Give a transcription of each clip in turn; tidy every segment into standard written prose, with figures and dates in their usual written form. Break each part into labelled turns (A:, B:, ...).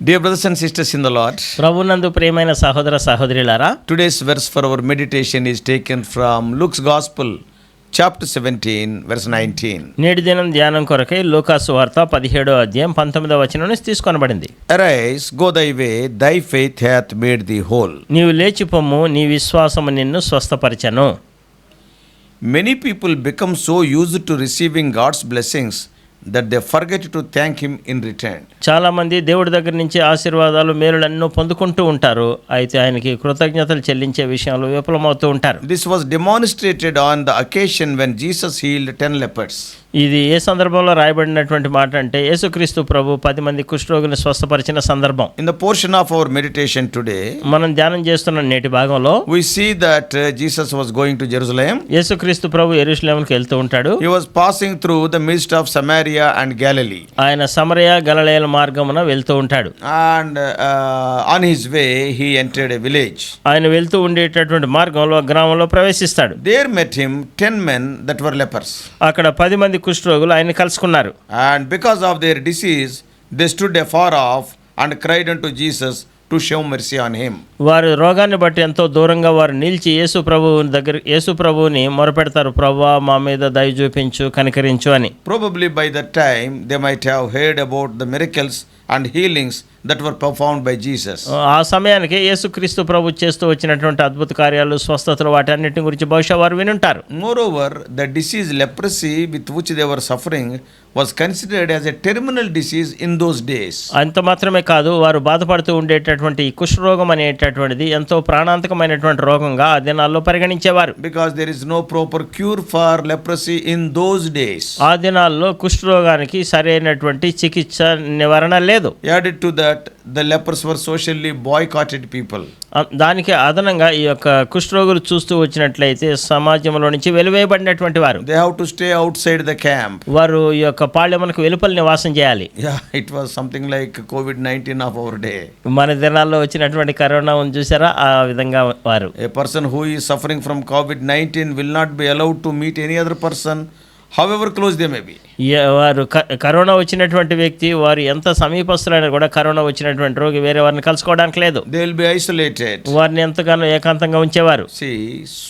A: Dear brothers and sisters in the Lord,
B: ప్రభునందు ప్రియమైన సహోదర సహోదరులారా,
A: today's verse for our meditation is taken from Luke's Gospel, chapter 17, verse 19.
B: నేటి దినం ధ్యానం కొరకై లూకాసు వార్త 17వ అధ్యాయం 19వ వచనం నుంచి తీసుకొనబడింది.
A: Arise, go thy way, thy faith hath made thee whole.
B: నీవు లేచి పొమ్ము, నీ విశ్వాసము నిన్ను స్వస్థపరిచెను.
A: Many people become so used to receiving God's blessings that they forget to thank him in return.
B: చాలా మంది దేవుడి దగ్గర నుంచి ఆశీర్వాదాలు మేలులన్నో పొందుకుంటూ ఉంటారు, అయితే ఆయనకి కృతజ్ఞతలు చెల్లించే విషయంలో విఫలమవుతూ ఉంటారు.
A: This was demonstrated on the occasion when Jesus healed 10 lepers.
B: ఇది ఏ సందర్భంలో రాయబడినటువంటి మాట అంటే యేసుక్రీస్తు ప్రభు 10 మంది కుష్ఠరోగులను స్వస్థపరిచిన సందర్భం.
A: In the portion of our meditation today,
B: మనం ధ్యానం చేస్తున్న నేటి భాగంలో
A: we see that Jesus was going to Jerusalem.
B: యేసుక్రీస్తు ప్రభు యెరూషలేముకి వెళ్తూ ఉంటాడు.
A: He was passing through the midst of Samaria and Galilee.
B: ఆయన సమరయ గలిలయ మార్గమున వెళ్తూ ఉంటాడు.
A: And on his way he entered a village.
B: ఆయన వెళ్తూ ఉండేటటువంటి మార్గంలో గ్రామంలో ప్రవేశిస్తాడు.
A: There met him 10 men that were lepers.
B: అక్కడ 10 మంది కుష్ఠరోగులు ఆయన కలుసుకున్నారు.
A: And because of their disease they stood afar off and cried unto Jesus to show mercy on him.
B: వారు రోగాన్ని బట్టి ఎంతో దూరంగా వారు నిలిచి యేసు ప్రభువుని మొరపెడతారు, ప్రభువా మా మీద దయ చూపించు, కనికరించు అని.
A: Probably by that time they might have heard about the miracles and healings that were performed by Jesus.
B: ఆ సమయానికి యేసుక్రీస్తు ప్రభు చేస్తూ వచ్చినటువంటి అద్భుత కార్యాలు, స్వస్థతలు, వాటన్నిటి గురించి బహుశా వారు వినుంటారు.
A: Moreover, the disease leprosy with which they were suffering was considered as a terminal disease in those days.
B: అంత మాత్రమే కాదు, వారు బాధపడుతూ ఉండేటటువంటి ఈ కుష్ఠరోగం అనేటటువంటిది ఎంతో ప్రాణాంతకమైనటువంటి రోగంగా ఆ దినాల్లో పరిగణించేవారు.
A: Because there is no proper cure for leprosy in those days.
B: ఆ దినాల్లో కుష్ఠరోగానికి సరైనటువంటి చికిత్స నివారణ లేదు.
A: Added to that, the lepers were socially boycotted people.
B: దానికి అదనంగా ఈ యొక్క కుష్ఠరోగులు చూస్తూ వచ్చినట్లయితే సమాజంలో నుంచి వెలివేయబడినటువంటి వారు.
A: They have to stay outside the camp.
B: వారు ఈ యొక్క పాళ్యమునకు వెలుపల నివాసం చేయాలి.
A: Yeah, it was something like COVID-19 of our day.
B: మన దినాల్లో వచ్చినటువంటి కరోనా ఉంది చూసారా, ఆ విధంగా వారు.
A: A person who is suffering from COVID-19 will not be allowed to meet any other person, however close they may be.
B: వారు corona వచ్చినటువంటి వ్యక్తి వారు ఎంత సమీపస్తులైనా కూడా కరోనా వచ్చినటువంటి రోగి వేరే వారిని కలుసుకోవడానికి లేదు.
A: They will be isolated.
B: వారిని ఎంతగానో ఏకాంతంగా ఉంచేవారు.
A: See,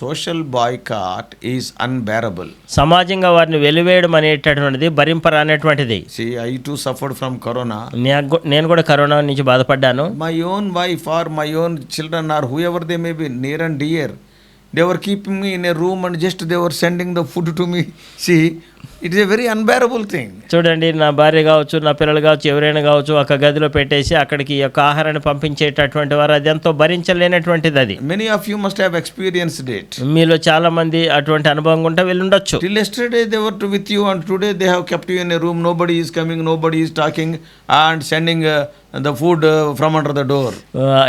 A: social boycott is unbearable.
B: సమాజంగా వారిని వెలివేయడం అనేటటువంటిది భరింపరానటువంటిది.
A: See, I too suffered from corona.
B: నేను కూడా కరోనా నుంచి బాధపడ్డాను.
A: My own wife or my own children or whoever they may be, near and dear, they were keeping me in a room and just they were sending the food to me. See, it is a very unbearable thing.
B: చూడండి, నా భార్య కావచ్చు, నా పిల్లలు కావచ్చు, ఎవరైనా కావచ్చు, ఒక గదిలో పెట్టేసి అక్కడికి ఈ యొక్క ఆహారాన్ని పంపించేటటువంటి వారు, అది ఎంతో భరించలేనటువంటిది. అది
A: Many of you must have experienced it.
B: మీలో చాలా మంది అటువంటి అనుభవం ఉంటే వెళ్ళుండొచ్చు.
A: Till yesterday they were with you and today they have kept you in a room. Nobody is coming, nobody is talking and sending the food from under the door.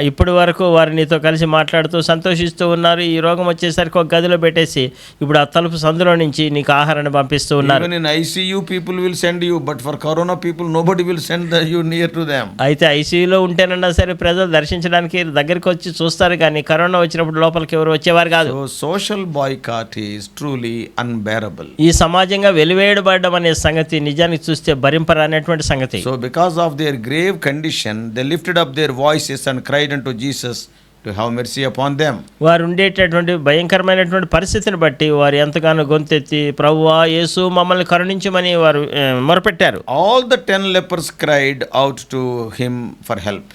B: ఇప్పటి వరకు వారు నీతో కలిసి మాట్లాడుతూ సంతోషిస్తూ ఉన్నారు. ఈ రోగం వచ్చేసరికి ఒక గదిలో పెట్టేసి ఇప్పుడు ఆ తలుపు సందులో నుంచి నీకు ఆహారాన్ని పంపిస్తూ ఉన్నారు.
A: Even in ICU people will send you, but for corona people nobody will send you near to them.
B: అయితే ఐసీయూలో ఉంటేనన్నా సరే ప్రజలు దర్శించడానికి దగ్గరికి వచ్చి చూస్తారు, కానీ కరోనా వచ్చినప్పుడు లోపలికి ఎవరు వచ్చేవారు కాదు.
A: So social boycott is truly unbearable.
B: ఈ సమాజంగా వెలివేయబడడం అనే సంగతి నిజానికి చూస్తే భరింపరానటువంటి సంగతి.
A: So because of their grave condition, they lifted up their voices and cried unto Jesus to have mercy upon them.
B: వారు ఉండేటటువంటి భయంకరమైనటువంటి పరిస్థితిని బట్టి వారు ఎంతగానో గొంతెత్తి, ప్రభువా యేసు మమ్మల్ని కరుణించమని వారు మొరపెట్టారు.
A: All the 10 lepers cried out to him for help.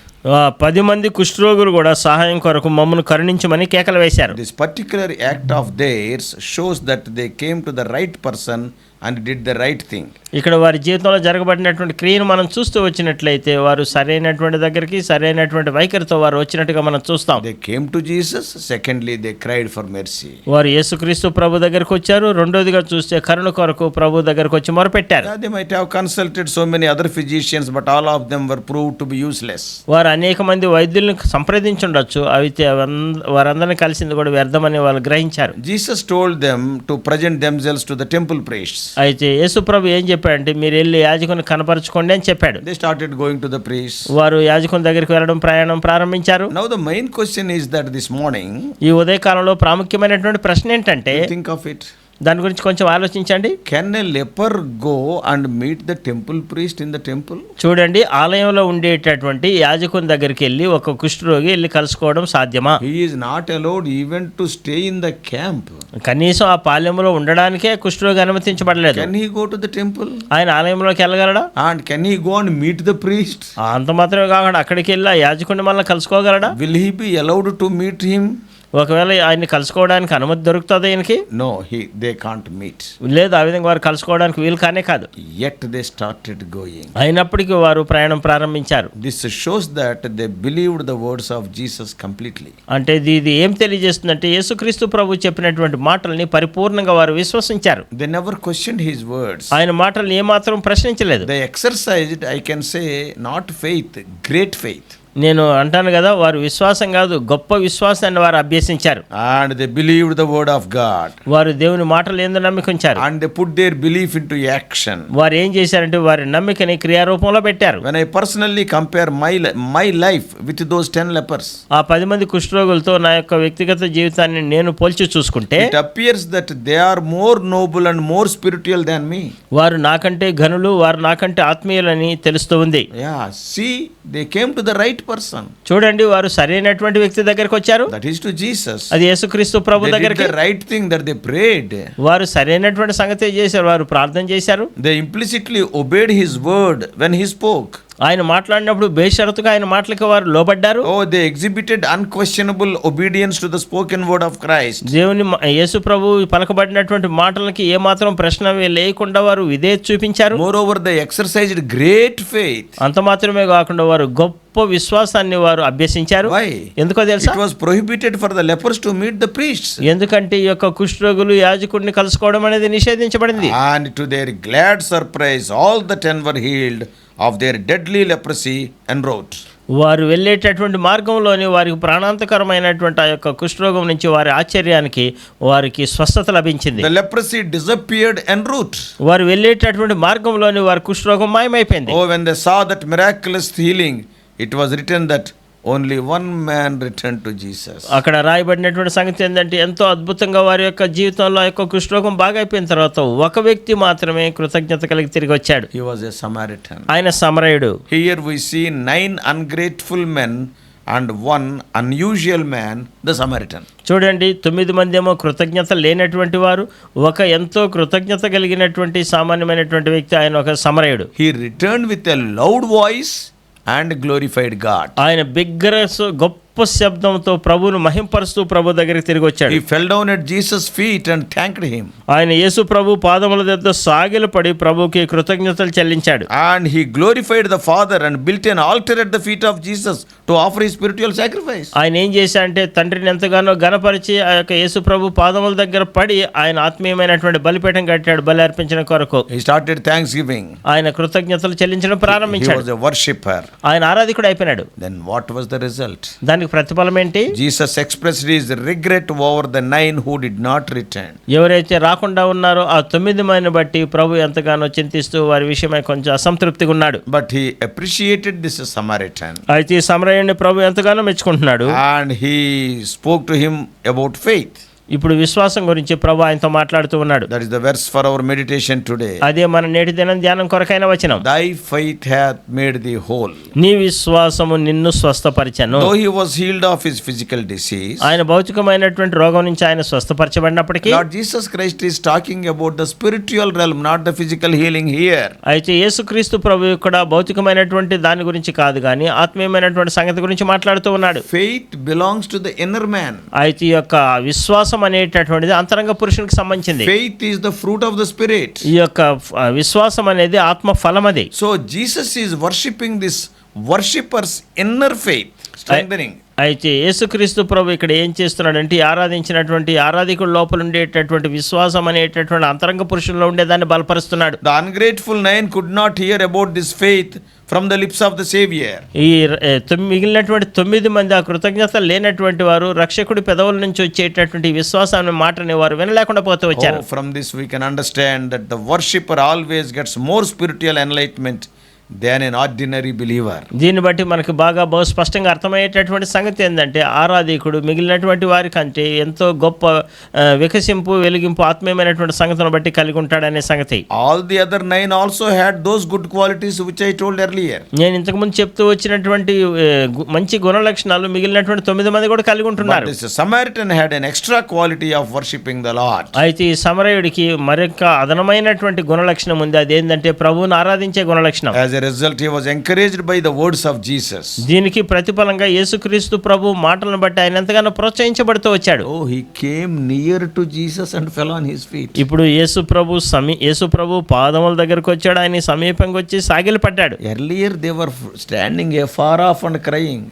B: 10 మంది కుష్ఠరోగులు కూడా సహాయం కొరకు మమ్మల్ని కరుణించమని కేకలు వేశారు.
A: This particular act of theirs shows that they came to the right person and did the right thing.
B: ఇక్కడ వారి జీవితంలో జరగబడినటువంటి క్రియను మనం చూస్తూ వచ్చినట్లయితే వారు సరైనటువంటి దగ్గరికి సరైనటువంటి వైఖరితో వారు వచ్చినట్టుగా మనం చూస్తాం.
A: They came to Jesus. Secondly, they cried for mercy.
B: వారు యేసుక్రీస్తు ప్రభు దగ్గరికి వచ్చారు. రెండోదిగా చూస్తే కరుణ కొరకు ప్రభు దగ్గరికి వచ్చి మొరపెట్టారు.
A: They might have consulted so many other physicians, but all of them were proved to be useless.
B: వారు అనేక మంది వైద్యులను సంప్రదించుండొచ్చు, అయితే వారందరినీ కలిసింది కూడా వ్యర్థమని వాళ్ళు గ్రహించారు.
A: Jesus told them to present themselves to the temple priests.
B: అయితే యేసు ప్రభు ఏం చెప్పాడంటే, మీరు వెళ్ళి యాజకుని కనపరచుకోండి అని చెప్పాడు.
A: They started going to the priests.
B: వారు యాజకుని దగ్గరికి వెళ్ళడం ప్రయాణం ప్రారంభించారు.
A: Now the main question is that this morning,
B: ఈ ఉదయకాలంలో ప్రాముఖ్యమైనటువంటి ప్రశ్న ఏంటంటే,
A: think of it.
B: దాని గురించి కొంచెం ఆలోచించండి.
A: Can a leper go and meet the temple priest in the temple?
B: చూడండి, ఆలయంలో ఉండేటటువంటి యాజకుని దగ్గరికి వెళ్ళి ఒక కుష్ఠరోగి వెళ్ళి కలుసుకోవడం సాధ్యమా?
A: He is not allowed even to stay in the camp.
B: కనీసం ఆ పాలెంలో ఉండడానికే కుష్ఠరోగి అనుమతించబడలేదు.
A: Can he go to the temple?
B: ఆయన ఆలయంలోకి వెళ్ళగలడా?
A: And can he go and meet the priest?
B: అంత మాత్రమే కాకుండా అక్కడికి వెళ్ళి ఆ యాజకుని మళ్ళీ కలుసుకోగలడా?
A: Will he be allowed to meet him?
B: ఒకవేళ ఆయన్ని కలుసుకోవడానికి అనుమతి దొరుకుతుంది ఆయనకి?
A: No, they can't meet.
B: లేదు, ఆ విధంగా వారు కలుసుకోవడానికి వీలు కానే కాదు.
A: Yet they started going.
B: అయినప్పటికీ వారు ప్రయాణం ప్రారంభించారు.
A: This shows that they believed the words of Jesus completely.
B: అంటే ఇది ఏం తెలియజేస్తుందంటే యేసుక్రీస్తు ప్రభు చెప్పినటువంటి మాటల్ని పరిపూర్ణంగా వారు విశ్వసించారు.
A: They never questioned his words.
B: ఆయన మాటల్ని ఏమాత్రం ప్రశ్నించలేదు.
A: They exercised, I can say, not faith, great faith.
B: నేను అంటాను కదా, వారు విశ్వాసం కాదు, గొప్ప విశ్వాసాన్ని వారు అభ్యసించారు.
A: And they believed the word of God.
B: వారు దేవుని మాటలు ఏందో నమ్మికుంచారు.
A: And they put their belief into action.
B: వారు ఏం చేశారంటే వారి నమ్మికని క్రియారూపంలో పెట్టారు.
A: When I personally compare my life with those 10 lepers,
B: ఆ 10 మంది కుష్ఠరోగులతో నా యొక్క వ్యక్తిగత జీవితాన్ని నేను పోల్చి చూసుకుంటే
A: it appears that they are more noble and more spiritual than me.
B: వారు నాకంటే ఘనులు, వారు నాకంటే ఆత్మీయులని తెలుస్తూ ఉంది.
A: Yeah, see, they came to the right person.
B: చూడండి, వారు సరైనటువంటి వ్యక్తి దగ్గరికి వచ్చారు.
A: That is to Jesus.
B: అది యేసుక్రీస్తు ప్రభు
A: They did
B: దగ్గరికి.
A: the right thing, that they prayed.
B: వారు సరైనటువంటి సంగతి చేశారు, వారు ప్రార్థన చేశారు.
A: They implicitly obeyed his word when he spoke.
B: ఆయన మాట్లాడినప్పుడు బేషరతుగా ఆయన మాటలకు వారు లోబడ్డారు.
A: Oh, they exhibited unquestionable obedience to the spoken word of Christ.
B: దేవుని యేసు ప్రభు పలకబడినటువంటి మాటలకి ఏమాత్రం ప్రశ్న లేకుండా వారు విధేయత చూపించారు.
A: Moreover, they exercised great faith.
B: అంత మాత్రమే కాకుండా వారు గొప్ప విశ్వాసాన్ని వారు అభ్యసించారు.
A: Why?
B: ఎందుకో తెలుసా?
A: It was prohibited for the lepers to meet the priests.
B: ఎందుకంటే ఈ యొక్క కుష్ఠరోగులు యాజకుడిని కలుసుకోవడం అనేది నిషేధించబడింది.
A: And to their glad surprise, all the 10 were healed of their deadly leprosy en route.
B: వారు వెళ్ళేటటువంటి మార్గంలోని వారికి ప్రాణాంతకరమైనటువంటి ఆ యొక్క కుష్ఠరోగం నుంచి వారి ఆశ్చర్యానికి వారికి స్వస్థత లభించింది.
A: The leprosy disappeared en route.
B: వారు వెళ్ళేటటువంటి మార్గంలోని వారి కుష్ఠరోగం మాయమైపోయింది.
A: Oh, when they saw that miraculous healing, it was written that only one man returned to Jesus.
B: అక్కడ రాయబడినటువంటి సంగతి ఏంటంటే ఎంతో అద్భుతంగా వారి యొక్క జీవితంలో ఆ యొక్క కుష్ఠరోగం బాగా అయిపోయిన తర్వాత ఒక వ్యక్తి మాత్రమే కృతజ్ఞత కలిగి తిరిగి వచ్చాడు.
A: He was a Samaritan.
B: ఆయన సమరయుడు.
A: Here we see 9 ungrateful men and 1 unusual man, the Samaritan.
B: చూడండి, 9 మంది ఏమో కృతజ్ఞత లేనటువంటి వారు, ఒక ఎంతో కృతజ్ఞత కలిగినటువంటి సామాన్యమైనటువంటి వ్యక్తి, ఆయన ఒక సమరయుడు.
A: He returned with a loud voice and glorified God.
B: ఆయన బిగ్గర గొప్ప శబ్దంతో ప్రభువును మహింపరుస్తూ ప్రభు దగ్గరికి తిరిగి వచ్చాడు.
A: He fell down at Jesus' feet and thanked him.
B: ఆయన యేసు ప్రభు పాదముల దగ్గర సాగిలపడి ప్రభువుకి కృతజ్ఞతలు చెల్లించాడు.
A: And he glorified the Father and built an altar at the feet of Jesus to offer his spiritual sacrifice.
B: ఆయన ఏం చేశాడంటే తండ్రిని ఎంతగానో ఘనపరిచి ఆ యొక్క యేసు ప్రభు పాదముల దగ్గర పడి ఆయన ఆత్మీయమైనటువంటి బలిపీఠం కట్టాడు బలి అర్పించిన కొరకు.
A: He started thanksgiving.
B: ఆయన కృతజ్ఞతలు చెల్లించడం
A: He
B: ప్రారంభించాడు.
A: was a worshipper.
B: ఆయన ఆరాధికుడు అయిపోయినాడు.
A: Then what was the result?
B: దానికి ప్రతిఫలం ఏంటి?
A: Jesus expressed his regret over the 9 who did not return.
B: ఎవరైతే రాకుండా ఉన్నారో ఆ 9 మందిని బట్టి ప్రభు ఎంతగానో చింతిస్తూ వారి విషయమై కొంచెం అసంతృప్తిగా ఉన్నాడు.
A: But he appreciated this Samaritan.
B: అయితే ఈ సమరయుని ప్రభు ఎంతగానో మెచ్చుకుంటున్నాడు.
A: And he spoke to him about faith.
B: ఇప్పుడు విశ్వాసం గురించి ప్రభు ఆయనతో మాట్లాడుతూ ఉన్నాడు.
A: That is the verse for our meditation today.
B: అదే మన నేటి దినం ధ్యానం కొరకైన వచనం.
A: Thy faith hath made thee whole.
B: నీ విశ్వాసము నిన్ను స్వస్థపరిచెను.
A: Though he was healed of his physical disease,
B: ఆయన భౌతికమైనటువంటి రోగం నుంచి ఆయన స్వస్థపరచబడినప్పటికీ
A: Lord Jesus Christ is talking about the spiritual realm, not the physical healing here.
B: అయితే యేసుక్రీస్తు ప్రభు ఇక్కడ భౌతికమైనటువంటి దాని గురించి కాదు కానీ ఆత్మీయమైనటువంటి సంగతి గురించి మాట్లాడుతూ ఉన్నాడు.
A: Faith belongs to the inner man.
B: అయితే ఈ యొక్క విశ్వాసం అనేటటువంటిది అంతరంగ పురుషునికి సంబంధించింది.
A: Faith is the fruit of the spirit.
B: ఈ యొక్క విశ్వాసం అనేది ఆత్మ ఫలం అది.
A: So Jesus is worshipping this worshipper's inner faith, strengthening.
B: అయితే యేసుక్రీస్తు ప్రభు ఇక్కడ ఏం చేస్తున్నాడంటే ఆరాధించినటువంటి ఆరాధికుడి లోపల ఉండేటటువంటి విశ్వాసం అనేటటువంటి అంతరంగ పురుషుల్లో ఉండేదాన్ని బలపరుస్తున్నాడు.
A: The ungrateful 9 could not hear about this faith from the lips of the Savior.
B: ఈ మిగిలినటువంటి 9 మంది ఆ కృతజ్ఞత లేనటువంటి వారు రక్షకుడి పెదవుల నుంచి వచ్చేటటువంటి విశ్వాసాన్ని మాటని వారు వినలేకుండా పోతూ వచ్చారు.
A: From this we can understand that the worshipper always gets more spiritual enlightenment than an ordinary believer.
B: దీన్ని బట్టి మనకు బాగా బహు స్పష్టంగా అర్థమయ్యేటటువంటి సంగతి ఏంటంటే ఆరాధికుడు మిగిలినటువంటి వారి కంటే ఎంతో గొప్ప వికసింపు వెలిగింపు ఆత్మీయమైనటువంటి సంగతిని బట్టి కలిగి ఉంటాడనే సంగతి.
A: All the other 9 also had those good qualities which I told earlier.
B: నేను ఇంతకుముందు చెప్తూ వచ్చినటువంటి మంచి గుణ లక్షణాలు మిగిలినటువంటి 9 మంది కూడా కలిగి
A: But
B: ఉంటున్నారు.
A: this Samaritan had an extra quality of worshipping the Lord.
B: అయితే ఈ సమరయుడికి మరొక అదనమైనటువంటి గుణ లక్షణం ఉంది. అదేంటంటే ప్రభువుని ఆరాధించే గుణ లక్షణం.
A: As a result, he was encouraged by the words of Jesus.
B: దీనికి ప్రతిఫలంగా యేసుక్రీస్తు ప్రభు మాటలను బట్టి ఆయన ఎంతగానో ప్రోత్సహించబడుతూ వచ్చాడు.
A: Oh, he came near to Jesus and fell on his feet.
B: ఇప్పుడు యేసు ప్రభు పాదముల దగ్గరకు వచ్చాడు. ఆయన సమీపంగా వచ్చి సాగిలి పడ్డాడు.
A: Earlier they were standing afar off and crying.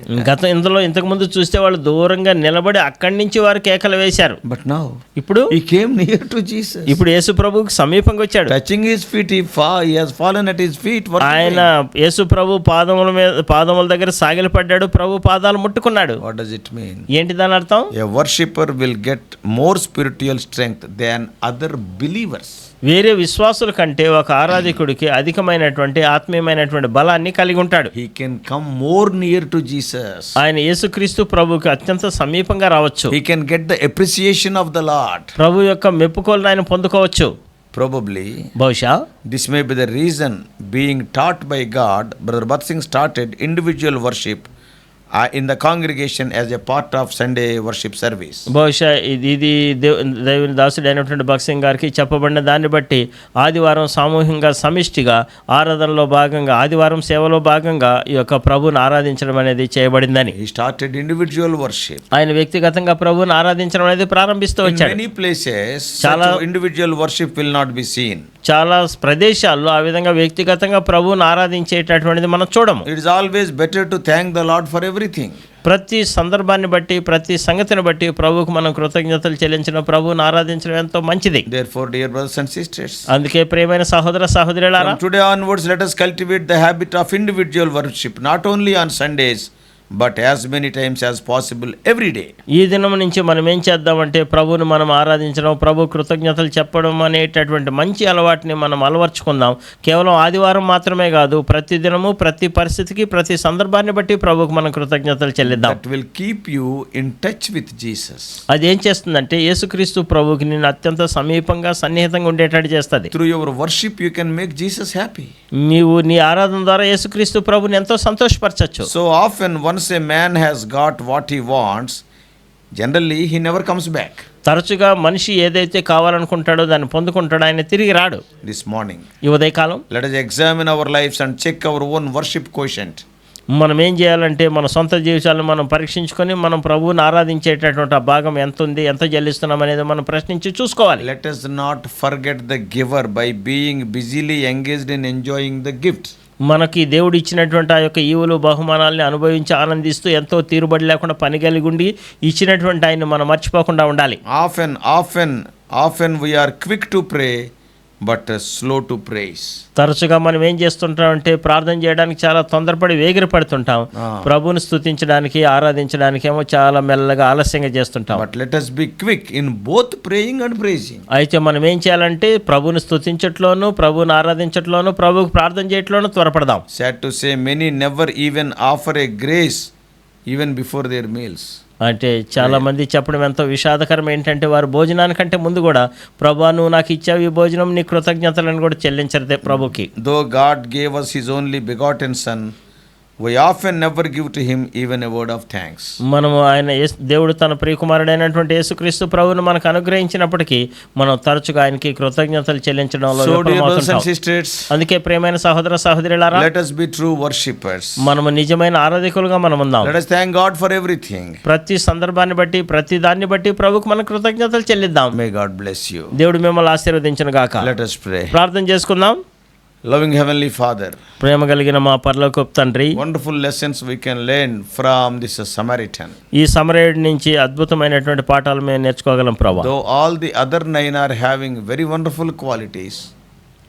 B: ఇంతకు ముందు చూస్తే వాళ్ళు దూరంగా నిలబడి అక్కడి నుంచి వారు కేకలు వేశారు.
A: But now
B: ఇప్పుడు
A: he came near to Jesus.
B: ఇప్పుడు యేసు ప్రభువుకి సమీపంగా వచ్చాడు.
A: Touching his feet, he has fallen at his feet.
B: ఆయన యేసు ప్రభు పాదముల దగ్గర సాగిలి పడ్డాడు. ప్రభు పాదాలు ముట్టుకున్నాడు.
A: What does it mean?
B: ఏంటి దాని అర్థం?
A: A worshipper will get more spiritual strength than other believers.
B: వేరే విశ్వాసుల కంటే ఒక ఆరాధికుడికి అధికమైనటువంటి ఆత్మీయమైనటువంటి బలాన్ని కలిగి ఉంటాడు.
A: He can come more near to Jesus.
B: ఆయన యేసుక్రీస్తు ప్రభువుకి అత్యంత సమీపంగా రావచ్చు.
A: He can get the appreciation of the Lord.
B: ప్రభు యొక్క మెప్పుకోలను ఆయన పొందుకోవచ్చు.
A: Probably
B: బహుశా
A: this may be the reason being taught by God. Brother Batsing started individual worship in the congregation as a part of Sunday worship service.
B: బహుశా ఇది దేవుని దాసుడు అయినటువంటి భక్సింగ్ గారికి చెప్పబడిన దాన్ని బట్టి ఆదివారం సామూహికంగా సమిష్టిగా ఆరాధనలో భాగంగా ఆదివారం సేవలో భాగంగా ఈ యొక్క ప్రభువుని ఆరాధించడం అనేది చేయబడిందని.
A: He started individual worship.
B: ఆయన వ్యక్తిగతంగా ప్రభువుని ఆరాధించడం అనేది ప్రారంభిస్తూ
A: In
B: వచ్చాడు.
A: many places such individual worship will not be seen.
B: చాలా ప్రదేశాల్లో ఆ విధంగా వ్యక్తిగతంగా ప్రభువుని ఆరాధించేటటువంటిది మనం చూడము.
A: It is always better to thank the Lord for everything.
B: ప్రతి సందర్భాన్ని బట్టి ప్రతి సంగతిని బట్టి ప్రభువుకు మనం కృతజ్ఞతలు చెల్లించిన ప్రభువుని ఆరాధించడం ఎంతో మంచిది.
A: Therefore, dear brothers and sisters,
B: అందుకే ప్రియమైన సహోదర సహోదరులారా,
A: from today onwards let us cultivate the habit of individual worship, not only on Sundays but as many times as possible every day.
B: ఈ దినం నుంచి మనం ఏం చేద్దామంటే ప్రభువుని మనం ఆరాధించడం, ప్రభు కృతజ్ఞతలు చెప్పడం అనేటటువంటి మంచి అలవాటుని మనం అలవర్చుకుందాం. కేవలం ఆదివారం మాత్రమే కాదు, ప్రతి దినము ప్రతి పరిస్థితికి ప్రతి సందర్భాన్ని బట్టి ప్రభువుకు మనం కృతజ్ఞతలు చెల్లిద్దాం.
A: That will keep you in touch with Jesus.
B: అది ఏం చేస్తుందంటే యేసుక్రీస్తు ప్రభువుకి నిన్ను అత్యంత సమీపంగా సన్నిహితంగా ఉండేటట్టు చేస్తుంది.
A: Through your worship you can make Jesus happy.
B: నీవు నీ ఆరాధన ద్వారా యేసుక్రీస్తు ప్రభువుని ఎంతో సంతోషపరచచ్చు.
A: So often once a man has got what he wants, generally he never comes back.
B: తరచుగా మనిషి ఏదైతే కావాలనుకుంటాడో దాన్ని పొందుకుంటాడో ఆయన తిరిగి రాడు.
A: This morning
B: ఈ ఉదయకాలం
A: let us examine our lives and check our own worship quotient.
B: మనం ఏం చేయాలంటే మన సొంత జీవితాలను మనం పరీక్షించుకొని మనం ప్రభువుని ఆరాధించేటటువంటి ఆ భాగం ఎంత ఉంది, ఎంత చెల్లిస్తున్నాం అనేది మనం ప్రశ్నించి చూసుకోవాలి.
A: Let us not forget the giver by being busily engaged in enjoying the gift.
B: మనకి దేవుడు ఇచ్చినటువంటి ఆ యొక్క ఈవులు బహుమానాలని అనుభవించి ఆనందిస్తూ ఎంతో తీరుబడి లేకుండా పని కలిగి ఉండి ఇచ్చినటువంటి ఆయన మనం మర్చిపోకుండా ఉండాలి.
A: Often we are quick to pray but slow to praise.
B: తరచుగా మనం ఏం చేస్తుంటామంటే ప్రార్థన చేయడానికి చాలా తొందరపడి వేగిరపడుతుంటాం. ప్రభువుని స్తుతించడానికి ఆరాధించడానికి ఏమో చాలా మెల్లగా ఆలస్యంగా చేస్తుంటాం.
A: But let us be quick in both praying and praising.
B: అయితే మనం ఏం చేయాలంటే ప్రభువుని స్తుతించట్లోను ప్రభువుని ఆరాధించట్లోను ప్రభువుకు ప్రార్థన చేయట్లోను త్వరపడదాం.
A: Sad to say, many never even offer a grace even before their meals.
B: అంటే చాలా మంది చెప్పడం ఎంతో విషాదకరం ఏంటంటే వారు భోజనానికంటే ముందు కూడా ప్రభా నువ్వు నాకు ఇచ్చావు ఈ భోజనం నీ కృతజ్ఞతలను కూడా చెల్లించరు ప్రభుకి.
A: Though God gave us his only begotten son, we often never give to him even a word of thanks.
B: మనము దేవుడు తన ప్రియకుమారుడైనటువంటి యేసుక్రీస్తు ప్రభువును మనకు అనుగ్రహించినప్పటికీ మనం తరచుగా ఆయనకి కృతజ్ఞతలు చెల్లించడంలో విఫలమవుతుంటాం. అందుకే ప్రియమైన సహోదర సహోదరులారా,
A: let us be true worshippers.
B: మనము నిజమైన ఆరాధకులుగా మనం ఉందాం.
A: Let us thank God for everything.
B: ప్రతి సందర్భాన్ని బట్టి ప్రతి దాన్ని బట్టి ప్రభువుకు మనం కృతజ్ఞతలు చెల్లిద్దాం.
A: May God bless you.
B: దేవుడు మిమ్మల్ని ఆశీర్వదించును గాక.
A: Let us pray.
B: ప్రార్థన చేసుకుందాం.
A: Loving Heavenly Father,
B: ప్రేమ కలిగిన మా పరలోకపు తండ్రి,
A: wonderful lessons we can learn from this Samaritan.
B: ఈ సమరయుడి నుంచి అద్భుతమైనటువంటి పాఠాలు మేము నేర్చుకోగలం ప్రభా.
A: Though all the other 9 are having very wonderful qualities,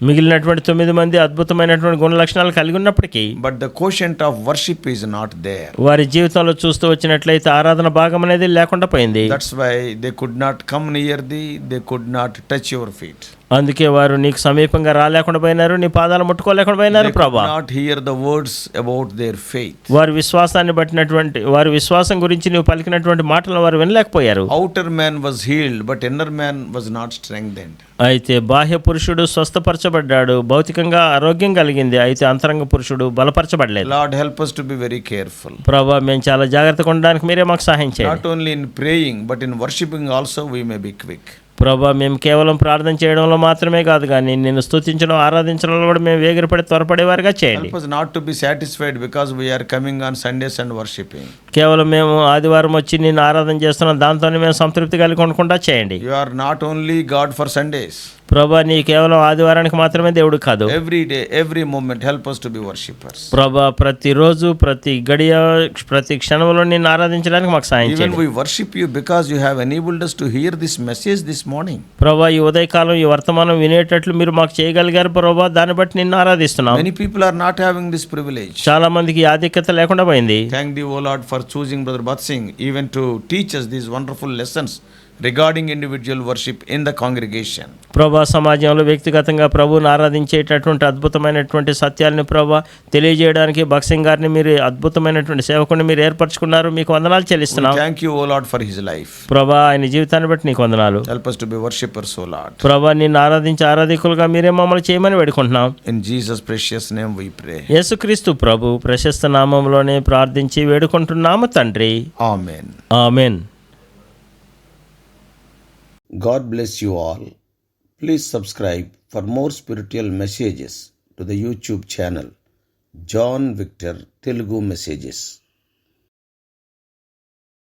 B: మిగిలినటువంటి 9 మంది అద్భుతమైనటువంటి గుణ లక్షణాలు కలిగి ఉన్నప్పటికీ
A: but the quotient of worship is not there.
B: వారి జీవితంలో చూస్తూ వచ్చినట్లయితే ఆరాధన భాగం అనేది లేకుండా పోయింది.
A: That's why they could not come near thee, they could not touch your feet.
B: అందుకే వారు నీకు సమీపంగా రాలేకుండా పోయినారు, నీ పాదాలు ముట్టుకోలేకుండా పోయినారు
A: They could
B: ప్రభా.
A: not hear the words about their faith.
B: వారి విశ్వాసాన్ని బట్టినటువంటి వారి విశ్వాసం గురించి నువ్వు పలికినటువంటి మాటలను వారు వినలేకపోయారు.
A: Outer man was healed, but inner man was not strengthened.
B: అయితే బాహ్య పురుషుడు స్వస్థపరచబడ్డాడు, భౌతికంగా ఆరోగ్యం కలిగింది, అయితే అంతరంగ పురుషుడు బలపరచబడలేదు.
A: Lord, help us to be very careful.
B: ప్రభా, మేము చాలా జాగ్రత్తగా ఉండడానికి మీరే మాకు సహాయం చేయండి.
A: Not only in praying, but in worshiping also we may be quick.
B: ప్రభా, మేము కేవలం ప్రార్థన చేయడంలో మాత్రమే కాదు కానీ నిన్ను స్తుతించడం, ఆరాధించడంలో కూడా మేము వేగిరపడి త్వరపడేవారుగా చేయండి.
A: Help us not to be satisfied because we are coming on Sundays and worshiping.
B: కేవలం మేము ఆదివారం వచ్చి నిన్ను ఆరాధన చేస్తున్నాం, దాంతోనే మేము సంతృప్తి కలిగి ఉండకుండా చేయండి.
A: You are not only God for Sundays.
B: ప్రభా, నీ కేవలం ఆదివారానికి మాత్రమే దేవుడు కాదు.
A: Every day, every moment, help us to be worshippers.
B: ప్రభా, ప్రతిరోజు ప్రతి గడియ ప్రతి క్షణంలో నిన్ను ఆరాధించడానికి మాకు సాయం
A: Even
B: చేయండి.
A: we worship you because you have enabled us to hear this message this morning.
B: ప్రభా, ఈ ఉదయకాలం ఈ వర్తమానం వినేటట్లు మీరు మాకు చేయగలిగారు ప్రభా, దాన్ని బట్టి నిన్ను ఆరాధిస్తున్నాం.
A: Many people are not having this privilege.
B: చాలా మందికి ఈ ఆధిక్యత లేకుండా పోయింది.
A: Thank thee, O Lord, for choosing Brother Bhat Singh even to teach us these wonderful lessons regarding individual worship in the congregation.
B: ప్రభా, సమాజంలో వ్యక్తిగతంగా ప్రభువుని ఆరాధించేటటువంటి అద్భుతమైనటువంటి సత్యాలను ప్రభా తెలియజేయడానికి భక్సింగ్ గారిని మీరు అద్భుతమైనటువంటి సేవకుని మీరు ఏర్పరచుకున్నారు, మీకు వందనాలు
A: We
B: చెల్లిస్తున్నాం.
A: thank you, O Lord, for his life.
B: ప్రభా, ఆయన జీవితాన్ని బట్టి నీకు వందనాలు.
A: Help us to be worshippers, O Lord.
B: ప్రభా, నిన్ను ఆరాధించే ఆరాధికులుగా మీరే మమ్మల్ని చేయమని వేడుకుంటున్నాం.
A: In Jesus' precious name we pray.
B: యేసుక్రీస్తు ప్రభు ప్రశస్త నామంలోనే ప్రార్థించి వేడుకుంటున్నాము తండ్రి.
A: Amen.
B: Amen.
A: God bless you all. Please subscribe for more spiritual messages to the YouTube channel John Victor Telugu Messages.